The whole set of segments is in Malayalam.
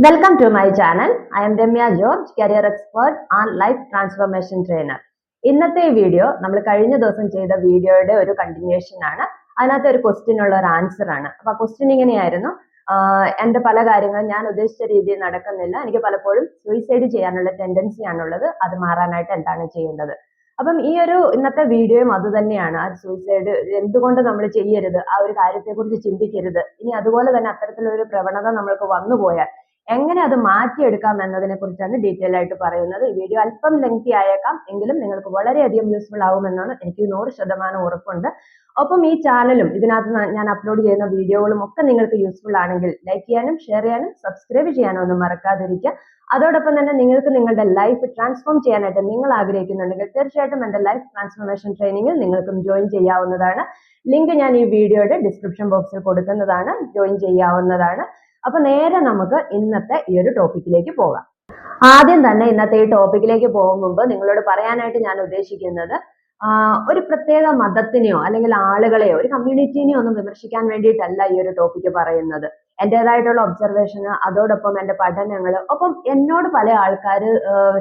Welcome to my channel. I am Ramya George, career expert and life transformation trainer. ഇന്നത്തെ വീഡിയോ നമ്മൾ കഴിഞ്ഞ ദിവസം ചെയ്ത വീഡിയോയുടെ ഒരു കണ്ടിന്യൂഷൻ ആണ്. അതിനകത്ത് ഒരു ക്വസ്റ്റ്യൻ ഉള്ള ഒരു ആൻസർ ആണ്. അപ്പൊ ക്വസ്റ്റ്യൻ ഇങ്ങനെയായിരുന്നു, എന്റെ പല കാര്യങ്ങളും ഞാൻ ഉദ്ദേശിച്ച രീതിയിൽ നടക്കുന്നില്ല, എനിക്ക് പലപ്പോഴും സൂയിസൈഡ് ചെയ്യാനുള്ള ടെൻഡൻസി ആണുള്ളത്, അത് മാറാനായിട്ട് എന്താണ് ചെയ്യേണ്ടത്? അപ്പം ഈ ഒരു ഇന്നത്തെ വീഡിയോയും അത് തന്നെയാണ്. ആ സൂയിസൈഡ് എന്തുകൊണ്ട് നമ്മൾ ചെയ്യരുത്, ആ ഒരു കാര്യത്തെക്കുറിച്ച് ചിന്തിക്കരുത്, ഇനി അതുപോലെ തന്നെ അത്തരത്തിലൊരു പ്രവണത നമ്മൾക്ക് വന്നുപോയാൽ എങ്ങനെ അത് മാറ്റിയെടുക്കാം എന്നതിനെ കുറിച്ചാണ് ഡീറ്റെയിൽ ആയിട്ട് പറയുന്നത്. ഈ വീഡിയോ അല്പം ലെങ്തി ആയേക്കാം, എങ്കിലും നിങ്ങൾക്ക് വളരെയധികം യൂസ്ഫുൾ ആവുമെന്നാണ് എനിക്ക് 100% ഉറപ്പുണ്ട്. ഒപ്പം ഈ ചാനലും ഇതിനകത്ത് ഞാൻ അപ്ലോഡ് ചെയ്യുന്ന വീഡിയോകളും ഒക്കെ നിങ്ങൾക്ക് യൂസ്ഫുൾ ആണെങ്കിൽ ലൈക്ക് ചെയ്യാനും ഷെയർ ചെയ്യാനും സബ്സ്ക്രൈബ് ചെയ്യാനും ഒന്നും മറക്കാതിരിക്കുക. അതോടൊപ്പം തന്നെ നിങ്ങൾക്ക് നിങ്ങളുടെ ലൈഫ് ട്രാൻസ്ഫോം ചെയ്യാനായിട്ട് നിങ്ങൾ ആഗ്രഹിക്കുന്നുണ്ടെങ്കിൽ തീർച്ചയായിട്ടും എൻ്റെ ലൈഫ് ട്രാൻസ്ഫോർമേഷൻ ട്രെയിനിങ്ങിൽ നിങ്ങൾക്കും ജോയിൻ ചെയ്യാവുന്നതാണ്. ലിങ്ക് ഞാൻ ഈ വീഡിയോയുടെ ഡിസ്ക്രിപ്ഷൻ ബോക്സിൽ കൊടുക്കുന്നതാണ്, ജോയിൻ ചെയ്യാവുന്നതാണ്. അപ്പൊ നേരെ നമുക്ക് ഇന്നത്തെ ഈ ഒരു ടോപ്പിക്കിലേക്ക് പോകാം. ആദ്യം തന്നെ ഇന്നത്തെ ഈ ടോപ്പിക്കിലേക്ക് പോകും മുമ്പ് നിങ്ങളോട് പറയാനായിട്ട് ഞാൻ ഉദ്ദേശിക്കുന്നത്, ഒരു പ്രത്യേക മതത്തിനെയോ അല്ലെങ്കിൽ ആളുകളെയോ ഒരു കമ്മ്യൂണിറ്റിനെയോ ഒന്നും വിമർശിക്കാൻ വേണ്ടിയിട്ടല്ല ഈ ഒരു ടോപ്പിക്ക് പറയുന്നത്. എന്റേതായിട്ടുള്ള ഒബ്സർവേഷന്, അതോടൊപ്പം എൻ്റെ പഠനങ്ങൾ, ഒപ്പം എന്നോട് പല ആൾക്കാർ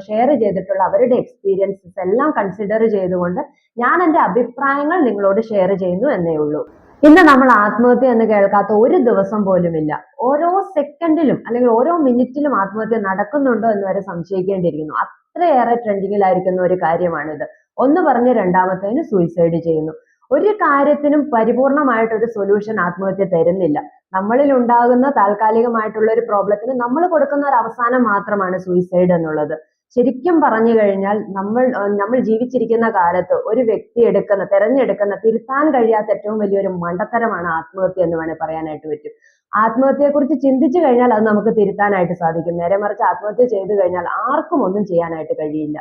ഷെയർ ചെയ്തിട്ടുള്ള അവരുടെ എക്സ്പീരിയൻസസ് എല്ലാം കൺസിഡർ ചെയ്തുകൊണ്ട് ഞാൻ എൻ്റെ അഭിപ്രായങ്ങൾ നിങ്ങളോട് ഷെയർ ചെയ്യുന്നു എന്നേ ഉള്ളൂ. ഇന്ന് നമ്മൾ ആത്മഹത്യ എന്ന് കേൾക്കാത്ത ഒരു ദിവസം പോലുമില്ല. ഓരോ സെക്കൻഡിലും അല്ലെങ്കിൽ ഓരോ മിനിറ്റിലും ആത്മഹത്യ നടക്കുന്നുണ്ടോ എന്ന് വരെ സംശയിക്കേണ്ടിയിരിക്കുന്നു. അത്രയേറെ ട്രെൻഡിങ്ങിലായിരിക്കുന്ന ഒരു കാര്യമാണിത്. ഒന്ന് പറഞ്ഞ് രണ്ടാമത്തേന് സൂയിസൈഡ് ചെയ്യുന്നു. ഒരു കാര്യത്തിനും പരിപൂർണമായിട്ടൊരു സൊല്യൂഷൻ ആത്മഹത്യ തരുന്നില്ല. നമ്മളിൽ ഉണ്ടാകുന്ന താൽക്കാലികമായിട്ടുള്ള ഒരു പ്രോബ്ലത്തിന് നമ്മൾ കൊടുക്കുന്ന ഒരു അവസാനം മാത്രമാണ് സൂയിസൈഡ് എന്നുള്ളത്. ശരിക്കും പറഞ്ഞു കഴിഞ്ഞാൽ നമ്മൾ ജീവിച്ചിരിക്കുന്ന കാലത്ത് ഒരു വ്യക്തി തെരഞ്ഞെടുക്കുന്ന തിരുത്താൻ കഴിയാത്ത ഏറ്റവും വലിയൊരു മണ്ടത്തരമാണ് ആത്മഹത്യ എന്ന് വേണേൽ പറയാനായിട്ട് പറ്റും. ആത്മഹത്യയെക്കുറിച്ച് ചിന്തിച്ചു കഴിഞ്ഞാൽ അത് നമുക്ക് തിരുത്താനായിട്ട് സാധിക്കും. നേരെ മറിച്ച് ആത്മഹത്യ ചെയ്തു കഴിഞ്ഞാൽ ആർക്കും ഒന്നും ചെയ്യാനായിട്ട് കഴിയില്ല.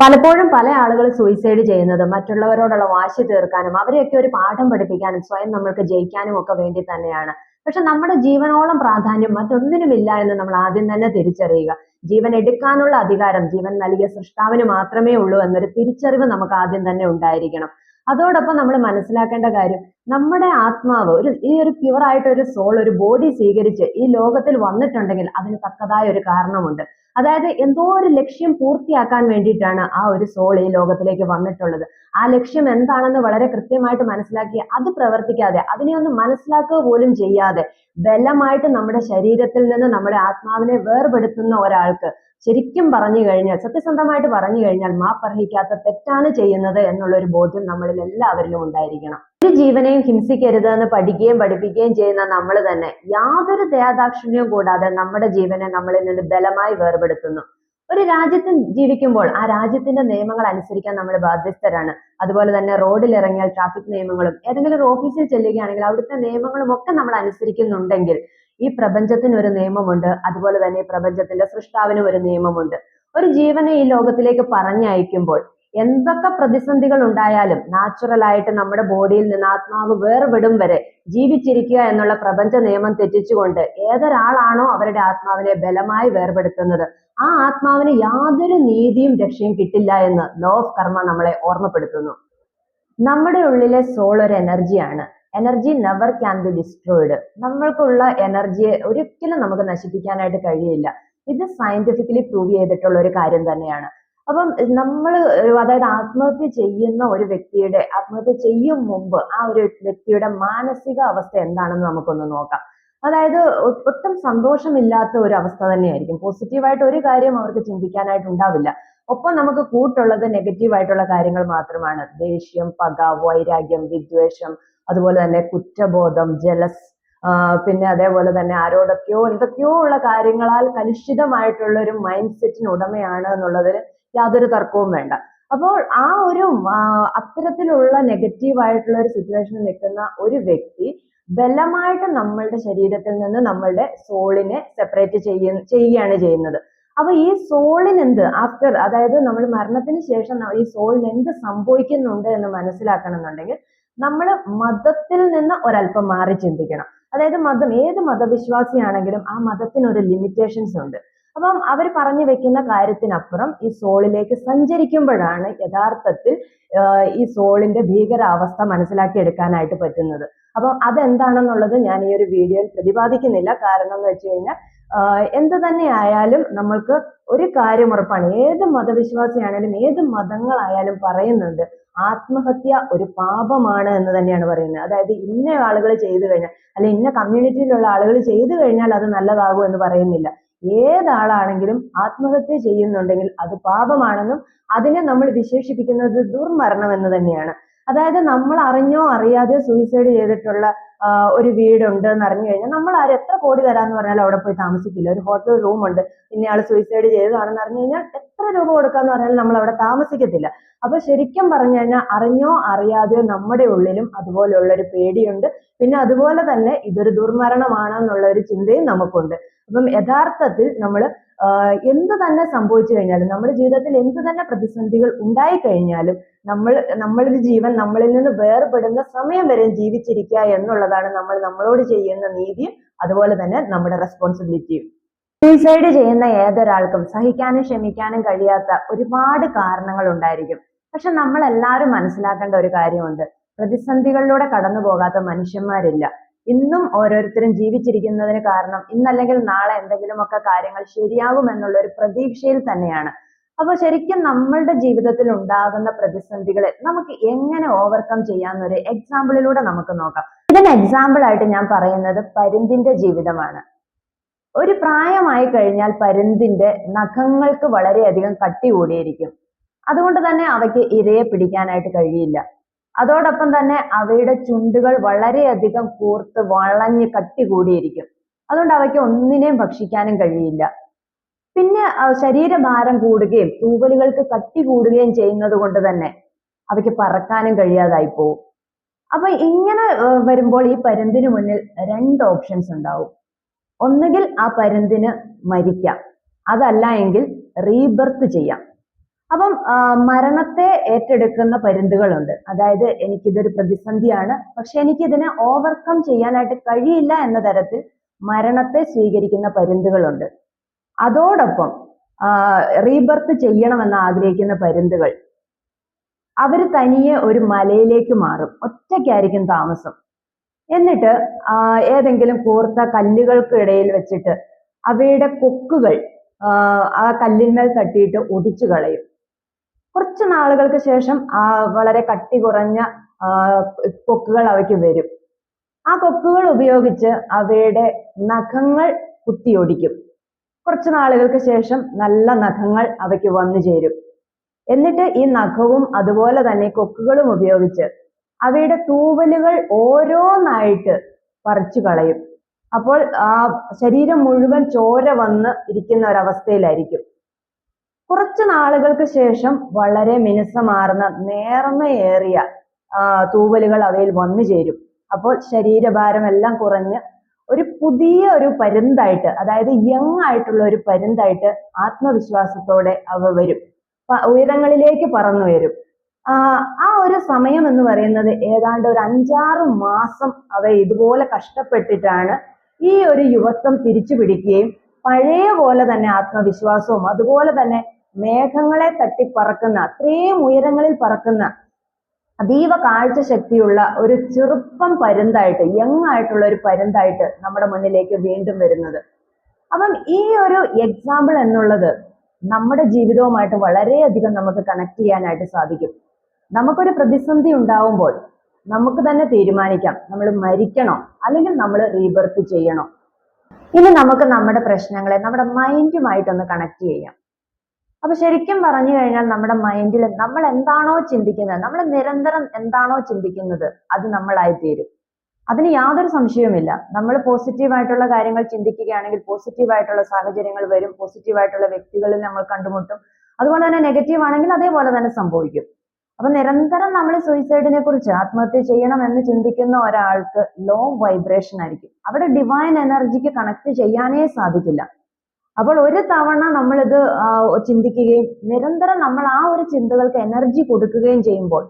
പലപ്പോഴും പല ആളുകൾ സൂയിസൈഡ് ചെയ്യുന്നത് മറ്റുള്ളവരോടുള്ള വാശി തീർക്കാനും അവരെയൊക്കെ ഒരു പാഠം പഠിപ്പിക്കാനും സ്വയം നമ്മൾക്ക് ജയിക്കാനും ഒക്കെ വേണ്ടി തന്നെയാണ്. പക്ഷെ നമ്മുടെ ജീവനോളം പ്രാധാന്യം മറ്റൊന്നിനുമില്ല എന്ന് നമ്മൾ ആദ്യം തന്നെ തിരിച്ചറിയുക. ജീവൻ എടുക്കാനുള്ള അധികാരം ജീവൻ നൽകിയ സൃഷ്ടാവിന് മാത്രമേ ഉള്ളൂ എന്നൊരു തിരിച്ചറിവ് നമുക്ക് ആദ്യം തന്നെ ഉണ്ടായിരിക്കണം. അതോടൊപ്പം നമ്മൾ മനസ്സിലാക്കേണ്ട കാര്യം, നമ്മുടെ ആത്മാവ് ഈ ഒരു പ്യുവർ ആയിട്ട് ഒരു സോൾ ഒരു ബോഡി സ്വീകരിച്ച് ഈ ലോകത്തിൽ വന്നിട്ടുണ്ടെങ്കിൽ അതിന് തക്കതായ ഒരു കാരണമുണ്ട്. അതായത് എന്തോ ഒരു ലക്ഷ്യം പൂർത്തിയാക്കാൻ വേണ്ടിയിട്ടാണ് ആ ഒരു സോൾ ഈ ലോകത്തിലേക്ക് വന്നിട്ടുള്ളത്. ആ ലക്ഷ്യം എന്താണെന്ന് വളരെ കൃത്യമായിട്ട് മനസ്സിലാക്കി അത് പ്രവർത്തിക്കാതെ, അതിനെ ഒന്ന് മനസ്സിലാക്കുക പോലും ചെയ്യാതെ ബലമായിട്ട് നമ്മുടെ ശരീരത്തിൽ നിന്ന് നമ്മുടെ ആത്മാവിനെ വേർപെടുത്തുന്ന ഒരാൾക്ക് ശരിക്കും പറഞ്ഞു കഴിഞ്ഞാൽ, സത്യസന്ധമായിട്ട് പറഞ്ഞു കഴിഞ്ഞാൽ, മാപ്പർഹിക്കാത്ത തെറ്റാണ് ചെയ്യുന്നത് എന്നുള്ള ഒരു ബോധ്യം നമ്മളിൽ എല്ലാവരിലും ഉണ്ടായിരിക്കണം. ഒരു ജീവനെയും ഹിംസിക്കരുത് എന്ന് പഠിക്കുകയും പഠിപ്പിക്കുകയും ചെയ്യുന്ന നമ്മൾ തന്നെ യാതൊരു ദയാദാക്ഷിണ്യവും കൂടാതെ നമ്മുടെ ജീവനെ നമ്മളിൽ നിന്ന് ബലമായി വേർപെടുത്തുന്നു. ഒരു രാജ്യത്ത് ജീവിക്കുമ്പോൾ ആ രാജ്യത്തിന്റെ നിയമങ്ങൾ അനുസരിക്കാൻ നമ്മൾ ബാധ്യസ്ഥരാണ്. അതുപോലെ തന്നെ റോഡിൽ ഇറങ്ങിയാൽ ട്രാഫിക് നിയമങ്ങളും, ഏതെങ്കിലും ഒരു ഓഫീസിൽ ചെല്ലുകയാണെങ്കിൽ അവിടുത്തെ നിയമങ്ങളും ഒക്കെ നമ്മൾ അനുസരിക്കുന്നുണ്ടെങ്കിൽ ഈ പ്രപഞ്ചത്തിന് ഒരു നിയമമുണ്ട്. അതുപോലെ തന്നെ ഈ പ്രപഞ്ചത്തിന്റെ സൃഷ്ടാവിനും ഒരു നിയമമുണ്ട്. ഒരു ജീവനെ ഈ ലോകത്തിലേക്ക് പറഞ്ഞയക്കുമ്പോൾ എന്തൊക്കെ പ്രതിസന്ധികൾ ഉണ്ടായാലും നാച്ചുറൽ ആയിട്ട് നമ്മുടെ ബോഡിയിൽ നിന്ന് ആത്മാവ് വേർപെടും വരെ ജീവിച്ചിരിക്കുക എന്നുള്ള പ്രപഞ്ച നിയമം തെറ്റിച്ചുകൊണ്ട് ഏതൊരാളാണോ അവരുടെ ആത്മാവിനെ ബലമായി വേർപെടുത്തുന്നത് ആ ആത്മാവിന് യാതൊരു നീതിയും രക്ഷയും കിട്ടില്ല എന്ന് ലോ ഓഫ് കർമ്മ നമ്മളെ ഓർമ്മപ്പെടുത്തുന്നു. നമ്മുടെ ഉള്ളിലെ സോൾ ഒരു എനർജിയാണ്. Energy never can be destroyed. നമ്മൾക്കുള്ള എനർജിയെ ഒരിക്കലും നമുക്ക് നശിപ്പിക്കാനായിട്ട് കഴിയില്ല. ഇത് സയന്റിഫിക്കലി പ്രൂവ് ചെയ്തിട്ടുള്ള ഒരു കാര്യം തന്നെയാണ്. അപ്പം നമ്മൾ, അതായത് ആത്മഹത്യ ചെയ്യുന്ന ഒരു വ്യക്തിയുടെ, ആത്മഹത്യ ചെയ്യും മുമ്പ് ആ ഒരു വ്യക്തിയുടെ മാനസിക അവസ്ഥ എന്താണെന്ന് നമുക്കൊന്ന് നോക്കാം. അതായത് ഒട്ടും സന്തോഷമില്ലാത്ത ഒരു അവസ്ഥ തന്നെയായിരിക്കും. പോസിറ്റീവായിട്ട് ഒരു കാര്യം അവർക്ക് ചിന്തിക്കാനായിട്ട് ഉണ്ടാവില്ല. ഒപ്പം നമുക്ക് കൂട്ടുള്ളത് നെഗറ്റീവ് ആയിട്ടുള്ള കാര്യങ്ങൾ മാത്രമാണ്. ദേഷ്യം, പക, വൈരാഗ്യം, വിദ്വേഷം, അതുപോലെ തന്നെ കുറ്റബോധം, ജലസ്, പിന്നെ അതേപോലെ തന്നെ ആരോടൊക്കെയോ എന്തൊക്കെയോ ഉള്ള കാര്യങ്ങളാൽ കലുഷിതമായിട്ടുള്ള ഒരു മൈൻഡ് സെറ്റിന് ഉടമയാണ് എന്നുള്ളതിൽ യാതൊരു തർക്കവും വേണ്ട. അപ്പോൾ ആ ഒരു അത്തരത്തിലുള്ള നെഗറ്റീവ് ആയിട്ടുള്ള ഒരു സിറ്റുവേഷനിൽ നിൽക്കുന്ന ഒരു വ്യക്തി ബലമായിട്ട് നമ്മളുടെ ശരീരത്തിൽ നിന്ന് നമ്മളുടെ സോളിനെ സെപ്പറേറ്റ് ചെയ്യുകയാണ് ചെയ്യുന്നത്. അപ്പൊ ഈ സോളിന് എന്ത് ആഫ്റ്റർ, അതായത് നമ്മൾ മരണത്തിന് ശേഷം ഈ സോളിന് എന്ത് സംഭവിക്കുന്നുണ്ട് എന്ന് മനസ്സിലാക്കണം എന്നുണ്ടെങ്കിൽ നമ്മൾ മതത്തിൽ നിന്ന് ഒരല്പം മാറി ചിന്തിക്കണം. അതായത് ഏത് മതവിശ്വാസിയാണെങ്കിലും ആ മതത്തിന് ഒരു ലിമിറ്റേഷൻസ് ഉണ്ട്. അപ്പം അവർ പറഞ്ഞു വെക്കുന്ന കാര്യത്തിനപ്പുറം ഈ സോളിലേക്ക് സഞ്ചരിക്കുമ്പോഴാണ് യഥാർത്ഥത്തിൽ ഈ സോളിന്റെ ഭീകരാവസ്ഥ മനസ്സിലാക്കി എടുക്കാനായിട്ട് പറ്റുന്നത്. അപ്പം അതെന്താണെന്നുള്ളത് ഞാൻ ഈ ഒരു വീഡിയോയിൽ പ്രതിപാദിക്കുന്നില്ല. കാരണം എന്ന് വെച്ച് കഴിഞ്ഞാൽ എന്ത് തന്നെ ആയാലും നമ്മൾക്ക് ഒരു കാര്യം ഉറപ്പാണ്, ഏത് മതവിശ്വാസിയാണെങ്കിലും ഏത് മതങ്ങളായാലും പറയുന്നുണ്ട് ആത്മഹത്യ ഒരു പാപമാണ് എന്ന് തന്നെയാണ് പറയുന്നത്. അതായത് ഇന്ന ആളുകൾ ചെയ്തു കഴിഞ്ഞാൽ, അല്ലെ ഇന്ന കമ്മ്യൂണിറ്റിയിലുള്ള ആളുകൾ ചെയ്തു കഴിഞ്ഞാൽ അത് നല്ലതാകും എന്ന് പറയുന്നില്ല. ഏതാളാണെങ്കിലും ആത്മഹത്യ ചെയ്യുന്നുണ്ടെങ്കിൽ അത് പാപമാണെന്നും അതിനെ നമ്മൾ വിശേഷിപ്പിക്കുന്നത് ദുർമരണം എന്ന് തന്നെയാണ്. അതായത് നമ്മൾ അറിഞ്ഞോ അറിയാതെ സൂയിസൈഡ് ചെയ്തിട്ടുള്ള ഒരു വീടുണ്ട് എന്ന് അറിഞ്ഞു കഴിഞ്ഞാൽ നമ്മൾ ആരും എത്ര കോടി തരാന്ന് പറഞ്ഞാലും അവിടെ പോയി താമസിക്കില്ല. ഒരു ഹോട്ടൽ റൂം ഉണ്ട്, ഇന്നയാൾ സൂയിസൈഡ് ചെയ്തതാണെന്ന് അറിഞ്ഞു കഴിഞ്ഞാൽ എത്ര രൂപ കൊടുക്കാന്ന് പറഞ്ഞാലും നമ്മൾ അവിടെ താമസിക്കത്തില്ല. അപ്പൊ ശരിക്കും പറഞ്ഞു കഴിഞ്ഞാൽ അറിഞ്ഞോ അറിയാതെയോ നമ്മുടെ ഉള്ളിലും അതുപോലെയുള്ള ഒരു പേടിയുണ്ട്. പിന്നെ അതുപോലെ തന്നെ ഇതൊരു ദുർമരണമാണെന്നുള്ള ഒരു ചിന്തയും നമുക്കുണ്ട്. അപ്പം യഥാർത്ഥത്തിൽ നമ്മൾ എന്ത് തന്നെ സംഭവിച്ചു കഴിഞ്ഞാലും, നമ്മുടെ ജീവിതത്തിൽ എന്ത് തന്നെ പ്രതിസന്ധികൾ ഉണ്ടായി കഴിഞ്ഞാലും നമ്മളുടെ ജീവൻ നമ്മളിൽ നിന്ന് വേർപെടുന്ന സമയം വരെ ജീവിച്ചിരിക്കുക എന്നുള്ളതാണ് നമ്മൾ നമ്മളോട് ചെയ്യുന്ന നീതിയും അതുപോലെ തന്നെ നമ്മുടെ റെസ്പോൺസിബിലിറ്റിയും. സൂയിസൈഡ് ചെയ്യുന്ന ഏതൊരാൾക്കും സഹിക്കാനും ക്ഷമിക്കാനും കഴിയാത്ത ഒരുപാട് കാരണങ്ങൾ ഉണ്ടായിരിക്കും. പക്ഷെ നമ്മൾ എല്ലാവരും മനസ്സിലാക്കേണ്ട ഒരു കാര്യമുണ്ട്, പ്രതിസന്ധികളിലൂടെ കടന്നു പോകാത്ത മനുഷ്യന്മാരില്ല. ഇന്നും ഓരോരുത്തരും ജീവിച്ചിരിക്കുന്നതിന് കാരണം ഇന്നല്ലെങ്കിൽ നാളെ എന്തെങ്കിലുമൊക്കെ കാര്യങ്ങൾ ശരിയാകും എന്നുള്ള ഒരു പ്രതീക്ഷയിൽ തന്നെയാണ്. അപ്പൊ ശരിക്കും നമ്മളുടെ ജീവിതത്തിൽ ഉണ്ടാകുന്ന പ്രതിസന്ധികളെ നമുക്ക് എങ്ങനെ ഓവർകം ചെയ്യാന്നൊരു എക്സാമ്പിളിലൂടെ നമുക്ക് നോക്കാം. ഇതിന് എക്സാമ്പിൾ ആയിട്ട് ഞാൻ പറയുന്നത് പരുന്തിന്റെ ജീവിതമാണ്. ഒരു പ്രായമായി കഴിഞ്ഞാൽ പരുന്തിന്റെ നഖങ്ങൾക്ക് വളരെയധികം കട്ടി കൂടിയിരിക്കും. അതുകൊണ്ട് തന്നെ അവയ്ക്ക് ഇരയെ പിടിക്കാനായിട്ട് കഴിയില്ല. അതോടൊപ്പം തന്നെ അവയുടെ ചുണ്ടുകൾ വളരെയധികം കൂർത്ത് വളഞ്ഞ് കട്ടി കൂടിയിരിക്കും. അതുകൊണ്ട് അവയ്ക്ക് ഒന്നിനെയും ഭക്ഷിക്കാനും കഴിയില്ല. പിന്നെ ശരീരഭാരം കൂടുകയും തൂവലുകൾക്ക് കട്ടി കൂടുകയും ചെയ്യുന്നത് കൊണ്ട് തന്നെ അവയ്ക്ക് പറക്കാനും കഴിയാതായി പോകും. അപ്പൊ ഇങ്ങനെ വരുമ്പോൾ ഈ പരുന്തിന് മുന്നിൽ രണ്ട് ഓപ്ഷൻസ് ഉണ്ടാവും. ഒന്നുകിൽ ആ പരുന്തിന് മരിക്കാം, അതല്ല എങ്കിൽ റീബർത്ത് ചെയ്യാം. അപ്പം മരണത്തെ ഏറ്റെടുക്കുന്ന പരുന്തുകളുണ്ട്. അതായത് എനിക്കിതൊരു പ്രതിസന്ധിയാണ്, പക്ഷെ എനിക്കിതിനെ ഓവർകം ചെയ്യാനായിട്ട് കഴിയില്ല എന്ന തരത്തിൽ മരണത്തെ സ്വീകരിക്കുന്ന പരുന്തുകളുണ്ട്. അതോടൊപ്പം റീബർത്ത് ചെയ്യണമെന്ന് ആഗ്രഹിക്കുന്ന പരുന്തുകൾ അവര് തനിയെ ഒരു മലയിലേക്ക് മാറും, ഒറ്റയ്ക്കായിരിക്കും താമസം. എന്നിട്ട് ഏതെങ്കിലും കൂർത്ത കല്ലുകൾക്ക് ഇടയിൽ വെച്ചിട്ട് അവയുടെ കൊക്കുകൾ ആ കല്ലിന്മേൽ തട്ടിയിട്ട് ഒടിച്ചു കളയും. കുറച്ച് നാളുകൾക്ക് ശേഷം വളരെ കട്ടി കുറഞ്ഞ കൊക്കുകൾ അവയ്ക്ക് വരും. ആ കൊക്കുകൾ ഉപയോഗിച്ച് അവയുടെ നഖങ്ങൾ കുത്തിയൊടിക്കും. കുറച്ച് നാളുകൾക്ക് ശേഷം നല്ല നഖങ്ങൾ അവയ്ക്ക് വന്നു ചേരും. എന്നിട്ട് ഈ നഖവും അതുപോലെ തന്നെ കൊക്കുകളും ഉപയോഗിച്ച് അവയുടെ തൂവലുകൾ ഓരോന്നായിട്ട് പറിച്ചു കളയും. അപ്പോൾ ആ ശരീരം മുഴുവൻ ചോര വന്ന് ഇരിക്കുന്ന ഒരവസ്ഥയിലായിരിക്കും. കുറച്ച് നാളുകൾക്ക് ശേഷം വളരെ മിനുസമാർന്ന നേർമയേറിയ തൂവലുകൾ അവയിൽ വന്നു ചേരും. അപ്പോൾ ശരീരഭാരം എല്ലാം കുറഞ്ഞ് ഒരു പുതിയ ഒരു പരുന്തായിട്ട്, അതായത് യങ് ആയിട്ടുള്ള ഒരു പരുന്തായിട്ട് ആത്മവിശ്വാസത്തോടെ അവ വരും, ഉയരങ്ങളിലേക്ക് പറന്നു വരും. ആ ഒരു സമയം എന്ന് പറയുന്നത് ഏതാണ്ട് ഒരു 5-6 മാസം അവ ഇതുപോലെ കഷ്ടപ്പെട്ടിട്ടാണ് ഈ ഒരു യുവത്വം തിരിച്ചു പിടിക്കുകയും പഴയ പോലെ തന്നെ ആത്മവിശ്വാസവും അതുപോലെ തന്നെ മേഘങ്ങളെ തട്ടിപ്പറക്കുന്ന അത്രയും ഉയരങ്ങളിൽ പറക്കുന്ന അതീവ കാഴ്ച ശക്തിയുള്ള ഒരു ചെറുപ്പം പരുന്തായിട്ട്, യങ് ആയിട്ടുള്ള ഒരു പരുന്തായിട്ട് നമ്മുടെ മുന്നിലേക്ക് വീണ്ടും വരുന്നത്. അപ്പം ഈ ഒരു എക്സാമ്പിൾ എന്നുള്ളത് നമ്മുടെ ജീവിതവുമായിട്ട് വളരെയധികം നമുക്ക് കണക്ട് ചെയ്യാനായിട്ട് സാധിക്കും. നമുക്കൊരു പ്രതിസന്ധി ഉണ്ടാവുമ്പോൾ നമുക്ക് തന്നെ തീരുമാനിക്കാം, നമ്മൾ മരിക്കണോ അല്ലെങ്കിൽ നമ്മൾ റീബർത്ത് ചെയ്യണോ. ഇനി നമുക്ക് നമ്മുടെ പ്രശ്നങ്ങളെ നമ്മുടെ മൈൻഡുമായിട്ടൊന്ന് കണക്ട് ചെയ്യാം. അപ്പൊ ശരിക്കും പറഞ്ഞു കഴിഞ്ഞാൽ നമ്മുടെ മൈൻഡിൽ നമ്മൾ എന്താണോ ചിന്തിക്കുന്നത്, നമ്മൾ നിരന്തരം എന്താണോ ചിന്തിക്കുന്നത് അത് നമ്മളായി തീരും. അതിന് യാതൊരു സംശയവുമില്ല. നമ്മൾ പോസിറ്റീവായിട്ടുള്ള കാര്യങ്ങൾ ചിന്തിക്കുകയാണെങ്കിൽ പോസിറ്റീവായിട്ടുള്ള സാഹചര്യങ്ങൾ വരും, പോസിറ്റീവായിട്ടുള്ള വ്യക്തികളിൽ നമ്മൾ കണ്ടുമുട്ടും. അതുപോലെ തന്നെ നെഗറ്റീവ് ആണെങ്കിൽ അതേപോലെ തന്നെ സംഭവിക്കും. അപ്പൊ നിരന്തരം നമ്മൾ സൂയിസൈഡിനെ കുറിച്ച്, ആത്മഹത്യ ചെയ്യണം എന്ന് ചിന്തിക്കുന്ന ഒരാൾക്ക് ലോ വൈബ്രേഷൻ ആയിരിക്കും. അവിടെ ഡിവൈൻ എനർജിക്ക് കണക്ട് ചെയ്യാനേ സാധിക്കില്ല. അപ്പോൾ ഒരു തവണ നമ്മളിത് ചിന്തിക്കുകയും നിരന്തരം നമ്മൾ ആ ഒരു ചിന്തകൾക്ക് എനർജി കൊടുക്കുകയും ചെയ്യുമ്പോൾ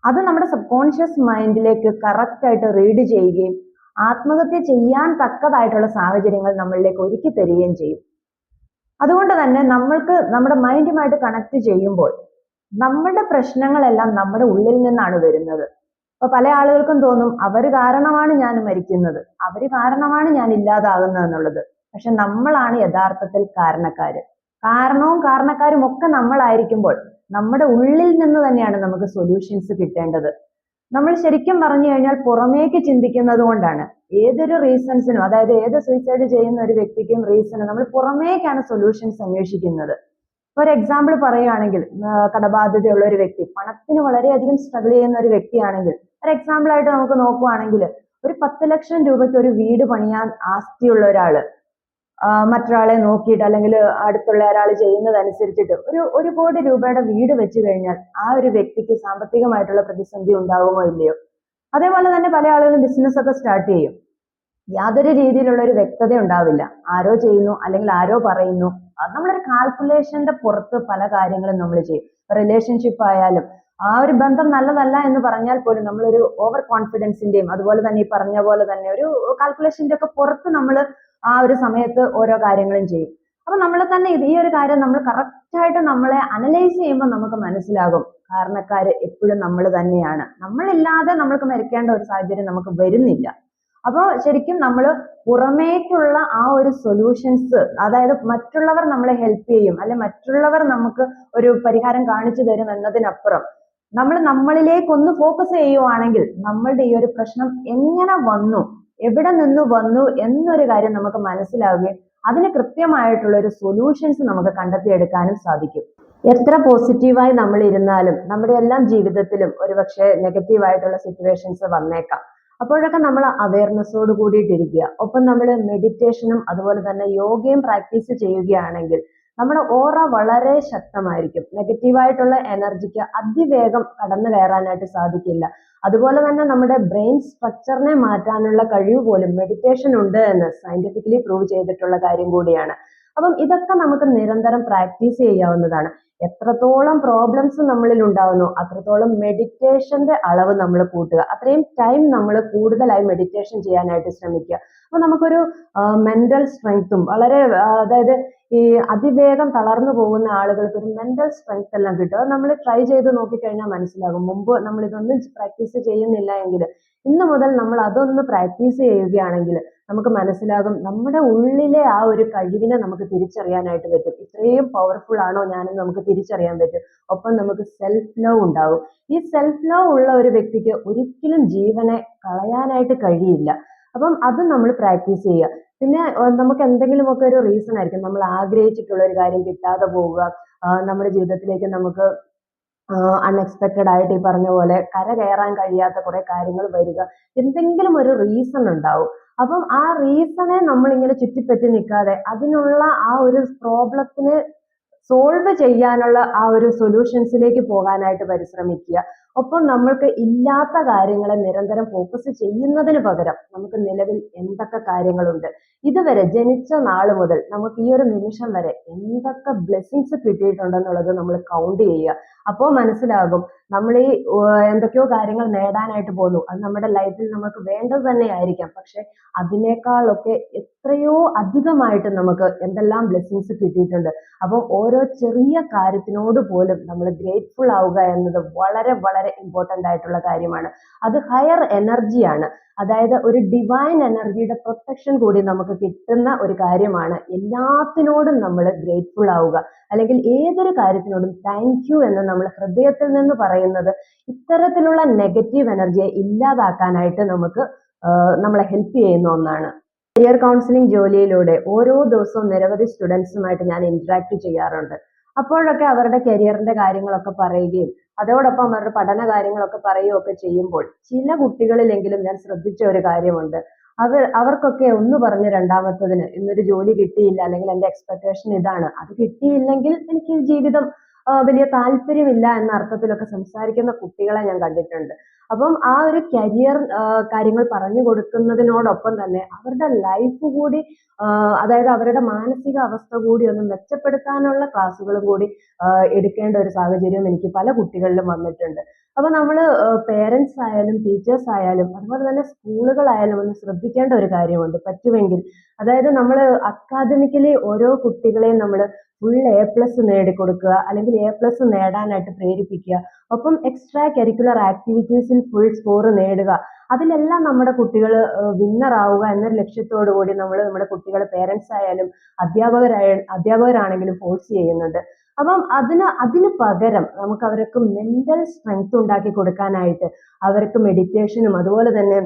അത് നമ്മുടെ സബ് കോൺഷ്യസ് മൈൻഡിലേക്ക് കറക്റ്റ് ആയിട്ട് റീഡ് ചെയ്യുകയും ആത്മഹത്യ ചെയ്യാൻ തക്കതായിട്ടുള്ള സാഹചര്യങ്ങൾ നമ്മളിലേക്ക് ഒരുക്കി തരികയും ചെയ്യും. അതുകൊണ്ട് തന്നെ നമ്മൾക്ക് നമ്മുടെ മൈൻഡുമായിട്ട് കണക്ട് ചെയ്യുമ്പോൾ നമ്മുടെ പ്രശ്നങ്ങളെല്ലാം നമ്മുടെ ഉള്ളിൽ നിന്നാണ് വരുന്നത്. അപ്പൊ പല ആളുകൾക്കും തോന്നും അവര് കാരണമാണ് ഞാൻ മരിക്കുന്നത്, അവര് കാരണമാണ് ഞാൻ ഇല്ലാതാകുന്നത് എന്നുള്ളത്. പക്ഷെ നമ്മളാണ് യഥാർത്ഥത്തിൽ കാരണക്കാരും ഒക്കെ നമ്മളായിരിക്കുമ്പോൾ നമ്മുടെ ഉള്ളിൽ നിന്ന് തന്നെയാണ് നമുക്ക് സൊല്യൂഷൻസ് കിട്ടേണ്ടത്. നമ്മൾ ശരിക്കും പറഞ്ഞു കഴിഞ്ഞാൽ പുറമേക്ക് ചിന്തിക്കുന്നത് കൊണ്ടാണ് ഏതൊരു റീസൺസിനും, അതായത് ഏത് സൂയിസൈഡ് ചെയ്യുന്ന ഒരു വ്യക്തിക്കും റീസൺ നമ്മൾ പുറമേക്കാണ് സൊല്യൂഷൻസ് അന്വേഷിക്കുന്നത്. ഒരു എക്സാമ്പിൾ പറയുകയാണെങ്കിൽ, കടബാധ്യതയുള്ള ഒരു വ്യക്തി, പണത്തിന് വളരെയധികം സ്ട്രഗിൾ ചെയ്യുന്ന ഒരു വ്യക്തിയാണെങ്കിൽ, ഒരു എക്സാമ്പിൾ ആയിട്ട് നമുക്ക് നോക്കുവാണെങ്കിൽ, ഒരു 10 ലക്ഷം രൂപയ്ക്ക് ഒരു വീട് പണിയാൻ ആസ്തിയുള്ള ഒരാള് മറ്റൊരാളെ നോക്കിയിട്ട് അല്ലെങ്കിൽ അടുത്തുള്ള ഒരാൾ ചെയ്യുന്നതനുസരിച്ചിട്ട് ഒരു കോടി രൂപയുടെ വീട് വെച്ച് കഴിഞ്ഞാൽ ആ ഒരു വ്യക്തിക്ക് സാമ്പത്തികമായിട്ടുള്ള പ്രതിസന്ധി ഉണ്ടാവുമോ ഇല്ലയോ? അതേപോലെ തന്നെ പല ആളുകളും ബിസിനസ് ഒക്കെ സ്റ്റാർട്ട് ചെയ്യും. യാതൊരു രീതിയിലുള്ള ഒരു വ്യക്തത ഉണ്ടാവില്ല. ആരോ ചെയ്യുന്നു അല്ലെങ്കിൽ ആരോ പറയുന്നു. നമ്മളൊരു കാൽക്കുലേഷന്റെ പുറത്ത് പല കാര്യങ്ങളും നമ്മൾ ചെയ്യും. റിലേഷൻഷിപ്പ് ആയാലും ആ ഒരു ബന്ധം നല്ലതല്ല എന്ന് പറഞ്ഞാൽ പോലും നമ്മളൊരു ഓവർ കോൺഫിഡൻസിന്റെയും അതുപോലെ തന്നെ ഈ പറഞ്ഞ പോലെ തന്നെ ഒരു കാൽക്കുലേഷന്റെ ഒക്കെ പുറത്ത് നമ്മൾ ആ ഒരു സമയത്ത് ഓരോ കാര്യങ്ങളും ചെയ്യും. അപ്പൊ നമ്മൾ തന്നെ ഈ ഒരു കാര്യം നമ്മൾ കറക്റ്റ് ആയിട്ട് നമ്മളെ അനലൈസ് ചെയ്യുമ്പോൾ നമുക്ക് മനസ്സിലാകും കാരണക്കാര് എപ്പോഴും നമ്മൾ തന്നെയാണ്. നമ്മളില്ലാതെ നമ്മൾക്ക് മരിക്കേണ്ട ഒരു സാഹചര്യം നമുക്ക് വരുന്നില്ല. അപ്പോൾ ശരിക്കും നമ്മൾ പുറമേക്കുള്ള ആ ഒരു സൊല്യൂഷൻസ്, അതായത് മറ്റുള്ളവർ നമ്മളെ ഹെൽപ്പ് ചെയ്യും അല്ലെ മറ്റുള്ളവർ നമുക്ക് ഒരു പരിഹാരം കാണിച്ചു തരും എന്നതിനപ്പുറം നമ്മൾ നമ്മളിലേക്ക് ഒന്ന് ഫോക്കസ് ചെയ്യുവാണെങ്കിൽ നമ്മളുടെ ഈ ഒരു പ്രശ്നം എങ്ങനെ വന്നു, എവിടെ നിന്ന് വന്നു എന്നൊരു കാര്യം നമുക്ക് മനസ്സിലാവുകയും അതിന് കൃത്യമായിട്ടുള്ള ഒരു സൊല്യൂഷൻസ് നമുക്ക് കണ്ടെത്തിയെടുക്കാനും സാധിക്കും. എത്ര പോസിറ്റീവായി നമ്മൾ ഇരുന്നാലും നമ്മുടെ എല്ലാം ജീവിതത്തിലും ഒരുപക്ഷെ നെഗറ്റീവായിട്ടുള്ള സിറ്റുവേഷൻസ് വന്നേക്കാം. അപ്പോഴൊക്കെ നമ്മൾ അവയർനെസ്സോട് കൂടിയിട്ടിരിക്കുക. ഒപ്പം നമ്മൾ മെഡിറ്റേഷനും അതുപോലെ തന്നെ യോഗയും പ്രാക്ടീസ് ചെയ്യുകയാണെങ്കിൽ നമ്മുടെ ഓറ വളരെ ശക്തമായിരിക്കും. നെഗറ്റീവായിട്ടുള്ള എനർജിക്ക് അതിവേഗം കടന്നു കയറാനായിട്ട് സാധിക്കില്ല. അതുപോലെ തന്നെ നമ്മുടെ ബ്രെയിൻ സ്ട്രക്ചറിനെ മാറ്റാനുള്ള കഴിവ് പോലും മെഡിറ്റേഷൻ ഉണ്ട് എന്ന് സയന്റിഫിക്കലി പ്രൂവ് ചെയ്തിട്ടുള്ള കാര്യം കൂടിയാണ്. അപ്പം ഇതൊക്കെ നമുക്ക് നിരന്തരം പ്രാക്ടീസ് ചെയ്യാവുന്നതാണ്. എത്രത്തോളം പ്രോബ്ലംസ് നമ്മളിൽ ഉണ്ടാവുന്നു അത്രത്തോളം മെഡിറ്റേഷന്റെ അളവ് നമ്മൾ കൂട്ടുക, അത്രയും ടൈം നമ്മൾ കൂടുതലായി മെഡിറ്റേഷൻ ചെയ്യാനായിട്ട് ശ്രമിക്കുക. അപ്പൊ നമുക്കൊരു മെന്റൽ സ്ട്രെങ്ത്തും വളരെ അതായത് ഈ അതിവേഗം തളർന്നു പോകുന്ന ആളുകൾക്ക് ഒരു മെന്റൽ സ്ട്രെങ്ത് എല്ലാം കിട്ടും. അത് നമ്മൾ ട്രൈ ചെയ്ത് നോക്കിക്കഴിഞ്ഞാൽ മനസ്സിലാകും. മുമ്പ് നമ്മൾ ഇതൊന്നും പ്രാക്ടീസ് ചെയ്യുന്നില്ല എങ്കിൽ ഇന്ന് മുതൽ നമ്മൾ അതൊന്ന് പ്രാക്ടീസ് ചെയ്യുകയാണെങ്കിൽ നമുക്ക് മനസ്സിലാകും നമ്മുടെ ഉള്ളിലെ ആ ഒരു കഴിവിനെ നമുക്ക് തിരിച്ചറിയാനായിട്ട് പറ്റും. ഇത്രയും പവർഫുൾ ആണോ ഞാനെന്ന് നമുക്ക് തിരിച്ചറിയാൻ പറ്റും. ഒപ്പം നമുക്ക് സെൽഫ് ലവ് ഉണ്ടാവും. ഈ സെൽഫ് ലവ് ഉള്ള ഒരു വ്യക്തിക്ക് ഒരിക്കലും ജീവനെ കളയാനായിട്ട് കഴിയില്ല. അപ്പം അത് നമ്മൾ പ്രാക്ടീസ് ചെയ്യുക. പിന്നെ നമുക്ക് എന്തെങ്കിലുമൊക്കെ ഒരു റീസൺ ആയിരിക്കും നമ്മൾ ആഗ്രഹിച്ചിട്ടുള്ള ഒരു കാര്യം കിട്ടാതെ പോവുക, നമ്മുടെ ജീവിതത്തിലേക്ക് നമുക്ക് അൺഎക്സ്പെക്റ്റഡ് ആയിട്ട് ഈ പറഞ്ഞ പോലെ കര കയറാൻ കഴിയാത്ത കുറെ കാര്യങ്ങൾ വരിക, എന്തെങ്കിലും ഒരു റീസൺ ഉണ്ടാവും. അപ്പം ആ റീസണെ നമ്മളിങ്ങനെ ചുറ്റിപ്പറ്റി നിൽക്കാതെ അതിനുള്ള ആ ഒരു പ്രോബ്ലത്തിന് സോൾവ് ചെയ്യാനുള്ള ആ ഒരു സൊല്യൂഷൻസിലേക്ക് പോകാനായിട്ട് പരിശ്രമിക്കുക. ഒപ്പം നമ്മൾക്ക് ഇല്ലാത്ത കാര്യങ്ങളെ നിരന്തരം ഫോക്കസ് ചെയ്യുന്നതിന് പകരം നമുക്ക് നിലവിൽ എന്തൊക്കെ കാര്യങ്ങളുണ്ട്, ഇതുവരെ ജനിച്ച നാൾ മുതൽ നമുക്ക് ഈ ഒരു നിമിഷം വരെ എന്തൊക്കെ ബ്ലെസ്സിങ്സ് കിട്ടിയിട്ടുണ്ടെന്നുള്ളത് നമ്മൾ കൗണ്ട് ചെയ്യുക. അപ്പോൾ മനസ്സിലാകും നമ്മൾ ഈ എന്തൊക്കെയോ കാര്യങ്ങൾ നേടാനായിട്ട് പോകുന്നു, അത് നമ്മുടെ ലൈഫിൽ നമുക്ക് വേണ്ടത് തന്നെയായിരിക്കാം, പക്ഷെ അതിനേക്കാളൊക്കെ എത്രയോ അധികമായിട്ട് നമുക്ക് എന്തെല്ലാം ബ്ലെസ്സിങ്സ് കിട്ടിയിട്ടുണ്ട്. അപ്പോൾ ഓരോ ചെറിയ കാര്യത്തിനോട് പോലും നമ്മൾ ഗ്രേറ്റ്ഫുൾ ആവുക എന്നത് വളരെ വളരെ ഇമ്പോർട്ടൻ്റ് ആയിട്ടുള്ള കാര്യമാണ്. അത് ഹയർ എനർജിയാണ്. അതായത് ഒരു ഡിവൈൻ എനർജിയുടെ പ്രൊട്ടക്ഷൻ കൂടി നമുക്ക് കിട്ടുന്ന ഒരു കാര്യമാണ് എല്ലാത്തിനോടും നമ്മൾ ഗ്രേറ്റ്ഫുൾ ആവുക, അല്ലെങ്കിൽ ഏതൊരു കാര്യത്തിനോടും താങ്ക് യു എന്ന് നമ്മൾ ഹൃദയത്തിൽ നിന്ന് പറയുന്നത് ഇത്തരത്തിലുള്ള നെഗറ്റീവ് എനർജിയെ ഇല്ലാതാക്കാനായിട്ട് നമ്മളെ ഹെൽപ്പ് ചെയ്യുന്ന ഒന്നാണ്. കരിയർ കൗൺസിലിംഗ് ജോലിയിലൂടെ ഓരോ ദിവസവും നിരവധി സ്റ്റുഡൻസുമായിട്ട് ഞാൻ ഇന്ററാക്ട് ചെയ്യാറുണ്ട്. അപ്പോഴൊക്കെ അവരുടെ കരിയറിന്റെ കാര്യങ്ങളൊക്കെ പറയുകയും അതോടൊപ്പം അവരുടെ പഠന കാര്യങ്ങളൊക്കെ പറയുകയൊക്കെ ചെയ്യുമ്പോൾ ചില കുട്ടികളിലെങ്കിലും ഞാൻ ശ്രദ്ധിച്ച ഒരു കാര്യമുണ്ട്. അവർക്കൊക്കെ ഒന്ന് പറഞ്ഞ് രണ്ടാമത്തതിന് ഇന്നൊരു ജോലി കിട്ടിയില്ല, അല്ലെങ്കിൽ എൻ്റെ എക്സ്പെക്ടേഷൻ ഇതാണ്, അത് കിട്ടിയില്ലെങ്കിൽ എനിക്ക് ജീവിതം വലിയ താല്പര്യമില്ല എന്ന അർത്ഥത്തിലൊക്കെ സംസാരിക്കുന്ന കുട്ടികളെ ഞാൻ കണ്ടിട്ടുണ്ട്. അപ്പം ആ ഒരു കരിയർ കാര്യങ്ങൾ പറഞ്ഞു കൊടുക്കുന്നതിനോടൊപ്പം തന്നെ അവരുടെ ലൈഫ് കൂടി അതായത് അവരുടെ മാനസിക അവസ്ഥ കൂടി ഒന്ന് മെച്ചപ്പെടുത്താനുള്ള ക്ലാസ്സുകളും കൂടി എടുക്കേണ്ട ഒരു സാഹചര്യം എനിക്ക് പല കുട്ടികളിലും വന്നിട്ടുണ്ട്. അപ്പൊ നമ്മൾ പേരൻസ് ആയാലും ടീച്ചേഴ്സ് ആയാലും അതുപോലെ തന്നെ സ്കൂളുകളായാലും ഒന്ന് ശ്രദ്ധിക്കേണ്ട ഒരു കാര്യമുണ്ട് പറ്റുമെങ്കിൽ. അതായത് നമ്മൾ അക്കാദമിക്കലി ഓരോ കുട്ടികളെയും നമ്മൾ ഫുൾ A+ നേടിക്കൊടുക്കുക, അല്ലെങ്കിൽ A+ നേടാനായിട്ട് പ്രേരിപ്പിക്കുക. ഒപ്പം എക്സ്ട്രാ കരിക്കുലർ ആക്ടിവിറ്റീസിൽ ഫുൾ സ്കോർ നേടുക. അതിലെല്ലാം നമ്മുടെ കുട്ടികൾ വിന്നർ ആവുക എന്നൊരു ലക്ഷ്യത്തോടു കൂടി നമ്മൾ നമ്മുടെ കുട്ടികളെ പേരൻസ് ആയാലും അധ്യാപകരാണെങ്കിലും ഫോഴ്സ് ചെയ്യുന്നുണ്ട്. അപ്പം അതിന് പകരം നമുക്ക് അവർക്ക് മെന്റൽ സ്ട്രെങ്ത് ഉണ്ടാക്കി കൊടുക്കാനായിട്ട് അവർക്ക് മെഡിറ്റേഷനും അതുപോലെ തന്നെ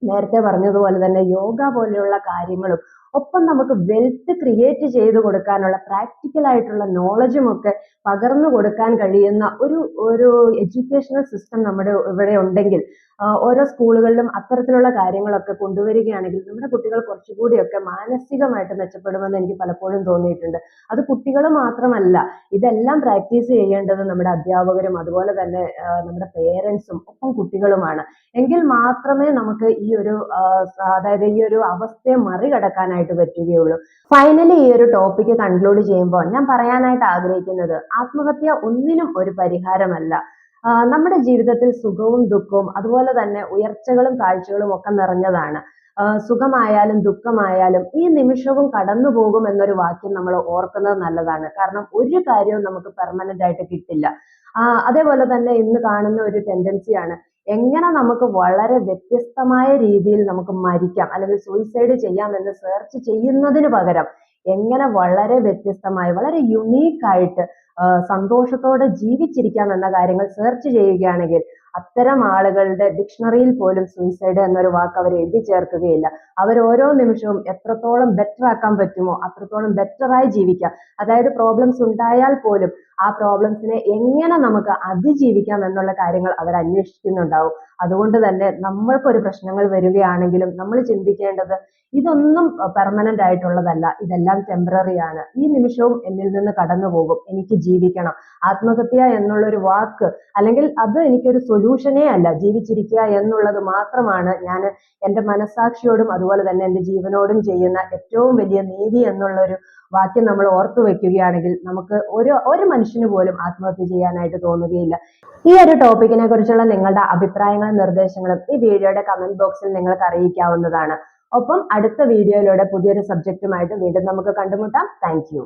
നേരത്തെ പറഞ്ഞതുപോലെ തന്നെ യോഗ പോലെയുള്ള കാര്യങ്ങളും ഒപ്പം നമുക്ക് വെൽത്ത് ക്രിയേറ്റ് ചെയ്ത് കൊടുക്കാനുള്ള പ്രാക്ടിക്കൽ ആയിട്ടുള്ള നോളജും ഒക്കെ പകർന്നു കൊടുക്കാൻ കഴിയുന്ന ഒരു എഡ്യൂക്കേഷണൽ സിസ്റ്റം നമ്മുടെ ഇവിടെ ഉണ്ടെങ്കിൽ ഓരോ സ്കൂളുകളിലും അത്തരത്തിലുള്ള കാര്യങ്ങളൊക്കെ കൊണ്ടുവരികയാണെങ്കിൽ നമ്മുടെ കുട്ടികൾ കുറച്ചുകൂടിയൊക്കെ മാനസികമായിട്ട് മെച്ചപ്പെടുമെന്ന് എനിക്ക് പലപ്പോഴും തോന്നിയിട്ടുണ്ട്. അത് കുട്ടികൾ മാത്രമല്ല, ഇതെല്ലാം പ്രാക്ടീസ് ചെയ്യേണ്ടത് നമ്മുടെ അധ്യാപകരും അതുപോലെ തന്നെ നമ്മുടെ പേരൻസും ഒപ്പം കുട്ടികളുമാണ്. എങ്കിൽ മാത്രമേ നമുക്ക് അതായത് ഈ ഒരു അവസ്ഥയെ മറികടക്കാനായിട്ട് പറ്റുകയുള്ളൂ. ഫൈനലി ഈ ഒരു ടോപ്പിക്ക് കൺക്ലൂഡ് ചെയ്യുമ്പോൾ ഞാൻ പറയാനായിട്ട് ആഗ്രഹിക്കുന്നത്, ആത്മഹത്യ ഒന്നിനും ഒരു പരിഹാരമല്ല. നമ്മുടെ ജീവിതത്തിൽ സുഖവും ദുഃഖവും അതുപോലെ തന്നെ ഉയർച്ചകളും താഴ്ചകളും ഒക്കെ നിറഞ്ഞതാണ്. സുഖമായാലും ദുഃഖമായാലും ഈ നിമിഷവും കടന്നു പോകും എന്നൊരു വാക്യം നമ്മൾ ഓർക്കുന്നത് നല്ലതാണ്. കാരണം ഒരു കാര്യവും നമുക്ക് പെർമനന്റ് ആയിട്ട് കിട്ടില്ല. അതേപോലെ തന്നെ ഇന്ന് കാണുന്ന ഒരു ടെൻഡൻസിയാണ്, എങ്ങനെ നമുക്ക് വളരെ വ്യത്യസ്തമായ രീതിയിൽ നമുക്ക് മരിക്കാം അല്ലെങ്കിൽ സൂയിസൈഡ് ചെയ്യാം എന്ന് സെർച്ച് ചെയ്യുന്നതിന് പകരം എങ്ങനെ വളരെ വ്യത്യസ്തമായി വളരെ യുണീക്ക് ആയിട്ട് സന്തോഷത്തോടെ ജീവിച്ചിരിക്കാം എന്ന കാര്യങ്ങൾ സെർച്ച് ചെയ്യുകയാണെങ്കിൽ അത്തരം ആളുകളുടെ ഡിക്ഷണറിയിൽ പോലും സൂയിസൈഡ് എന്നൊരു വാക്ക് അവർ എഴുതി ചേർക്കുകയില്ല. അവർ ഓരോ നിമിഷവും എത്രത്തോളം ബെറ്റർ ആക്കാൻ പറ്റുമോ അത്രത്തോളം ബെറ്ററായി ജീവിക്കാം. അതായത് പ്രോബ്ലംസ് ഉണ്ടായാൽ പോലും ആ പ്രോബ്ലംസിനെ എങ്ങനെ നമുക്ക് അതിജീവിക്കാം എന്നുള്ള കാര്യങ്ങൾ അവർ അന്വേഷിക്കുന്നുണ്ടാവും. അതുകൊണ്ട് തന്നെ നമ്മൾക്കൊരു പ്രശ്നങ്ങൾ വരികയാണെങ്കിലും നമ്മൾ ചിന്തിക്കേണ്ടത് ഇതൊന്നും പെർമനന്റ് ആയിട്ടുള്ളതല്ല, ഇതെല്ലാം ടെമ്പററി ആണ്. ഈ നിമിഷവും എന്നിൽ നിന്ന് കടന്നു പോകും, എനിക്ക് ജീവിക്കണം. ആത്മഹത്യ എന്നുള്ളൊരു വാക്ക് അല്ലെങ്കിൽ അത് എനിക്കൊരു സൊല്യൂഷനേ അല്ല. ജീവിച്ചിരിക്കുക എന്നുള്ളത് മാത്രമാണ് ഞാൻ എൻ്റെ മനസ്സാക്ഷിയോടും അതുപോലെ തന്നെ എൻ്റെ ജീവനോടും ചെയ്യുന്ന ഏറ്റവും വലിയ നീതി എന്നുള്ളൊരു വാക്യം നമ്മൾ ഓർത്തു വെക്കുകയാണെങ്കിൽ നമുക്ക് ഒരു മനുഷ്യന് പോലും ആത്മഹത്യ ചെയ്യാനായിട്ട് തോന്നുകയില്ല. ഈ ഒരു ടോപ്പിക്കിനെ കുറിച്ചുള്ള നിങ്ങളുടെ അഭിപ്രായങ്ങളും നിർദ്ദേശങ്ങളും ഈ വീഡിയോയുടെ കമന്റ് ബോക്സിൽ നിങ്ങൾക്ക് അറിയിക്കാവുന്നതാണ്. ഒപ്പം അടുത്ത വീഡിയോയിലൂടെ പുതിയൊരു സബ്ജക്റ്റുമായിട്ട് വീണ്ടും നമുക്ക് കണ്ടുമുട്ടാം. Thank you.